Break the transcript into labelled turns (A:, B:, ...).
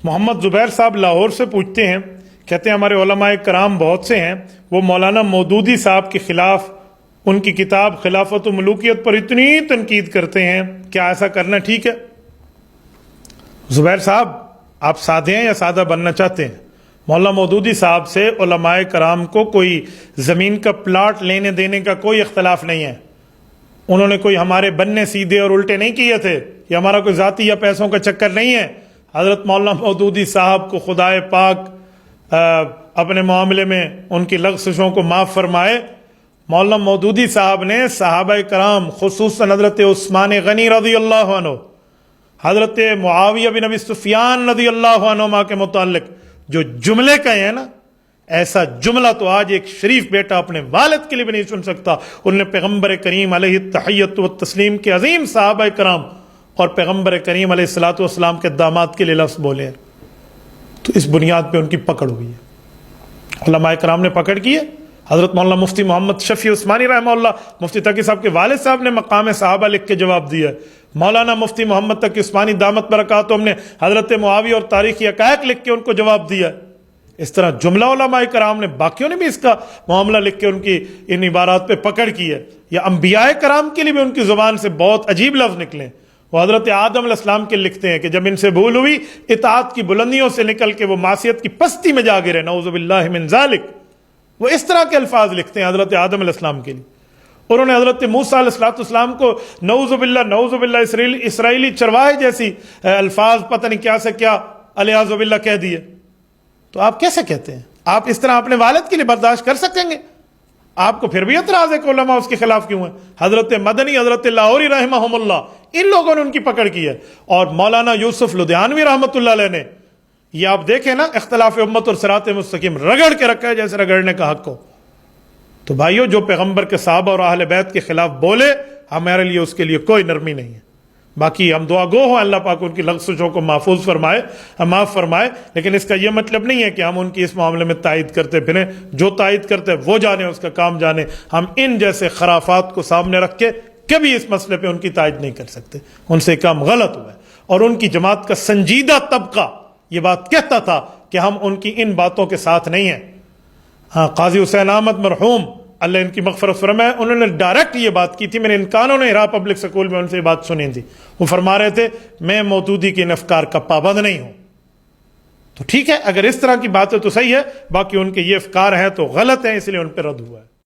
A: محمد زبیر صاحب لاہور سے پوچھتے ہیں، کہتے ہیں ہمارے علماء کرام بہت سے ہیں، وہ مولانا مودودی صاحب کے خلاف ان کی کتاب خلافت و ملوکیت پر اتنی تنقید کرتے ہیں، کیا ایسا کرنا ٹھیک ہے؟ زبیر صاحب، آپ سادے ہیں یا سادہ بننا چاہتے ہیں؟ مولانا مودودی صاحب سے علماء کرام کو کوئی زمین کا پلاٹ لینے دینے کا کوئی اختلاف نہیں ہے. انہوں نے کوئی ہمارے بننے سیدھے اور الٹے نہیں کیے تھے. یہ ہمارا کوئی ذاتی یا پیسوں کا چکر نہیں ہے. حضرت مولانا مودودی صاحب کو خدائے پاک اپنے معاملے میں ان کی لغزشوں کو معاف فرمائے. مولانا مودودی صاحب نے صحابہ کرام خصوصاً حضرت عثمان غنی رضی اللہ عنہ، حضرت معاویہ بن ابی سفیان رضی اللہ عنہما کے متعلق جو جملے کہے ہیں نا، ایسا جملہ تو آج ایک شریف بیٹا اپنے والد کے لیے بھی نہیں سن سکتا. انہوں نے پیغمبر کریم علیہ التحیۃ والتسلیم کے عظیم صحابہ کرام اور پیغمبر کریم علیہ الصلوۃ والسلام کے داماد کے لیے لفظ بولے ہیں. تو اس بنیاد پہ ان کی پکڑ ہوئی ہے. علماء کرام نے پکڑ کی ہے. حضرت مولانا مفتی محمد شفیع عثمانی رحمہ اللہ، مفتی تقی صاحب کے والد صاحب نے مقام صحابہ لکھ کے جواب دیا ہے. مولانا مفتی محمد تقی عثمانی دامت برکاتہم نے حضرت معاویہ اور تاریخی حقائق لکھ کے ان کو جواب دیا ہے. اس طرح جملہ علماء کرام نے، باقیوں نے بھی اس کا معاملہ لکھ کے ان کی ان عبارات پہ پکڑ کی ہے. یا انبیاء کرام کے لیے بھی ان کی زبان سے بہت عجیب لفظ نکلے. وہ حضرت آدم علیہ السلام کے لکھتے ہیں کہ جب ان سے بھول ہوئی، اطاعت کی بلندیوں سے نکل کے وہ معصیت کی پستی میں جا گرے، نعوذ باللہ من ذالک. وہ اس طرح کے الفاظ لکھتے ہیں حضرت آدم علیہ السلام کے لیے. انہوں نے حضرت موسیٰ علیہ السلام کو نعوذ باللہ اسرائیلی چرواہے جیسی الفاظ پتہ نہیں کیا سے کیا الیاذ باللہ کہہ دیے. تو آپ کیسے کہتے ہیں؟ آپ اس طرح اپنے والد کے لیے برداشت کر سکیں گے؟ آپ کو پھر بھی اعتراض ہے کہ علماء اس کے خلاف کیوں ہیں؟ حضرت مدنی، حضرت لاہوری رحمہم اللہ، ان لوگوں نے ان کی پکڑ کی ہے. اور مولانا یوسف لدھیانوی رحمۃ اللہ علیہ نے، یہ آپ دیکھیں نا، اختلاف امت اور صراط مستقیم رگڑ کے رکھا ہے جیسے رگڑنے کا حق ہو. تو بھائیو، جو پیغمبر کے صحابہ اور اہل بیت کے خلاف بولے، ہمارے لیے اس کے لیے کوئی نرمی نہیں ہے. باقی ہم دعا گو ہوں اللہ پاک ان کی لغزشوں کو محفوظ فرمائے، معاف فرمائے. لیکن اس کا یہ مطلب نہیں ہے کہ ہم ان کی اس معاملے میں تائید کرتے پھریں. جو تائید کرتے وہ جانے، اس کا کام جانے. ہم ان جیسے خرافات کو سامنے رکھ کے کبھی اس مسئلے پہ ان کی تائید نہیں کر سکتے. ان سے کام غلط ہوا ہے. اور ان کی جماعت کا سنجیدہ طبقہ یہ بات کہتا تھا کہ ہم ان کی ان باتوں کے ساتھ نہیں ہیں. ہاں، قاضی حسین احمد مرحوم اللہ ان کی مغفرت فرمائے، انہوں نے ڈائریکٹ یہ بات کی تھی. میں نے ان کانوں نے ہرا پبلک سکول میں ان سے یہ بات سنی تھی. وہ فرما رہے تھے میں مودودی کے ان افکار کا پابند نہیں ہوں. تو ٹھیک ہے، اگر اس طرح کی بات ہے تو صحیح ہے. باقی ان کے یہ افکار ہیں تو غلط ہیں، اس لیے ان پہ رد ہوا ہے.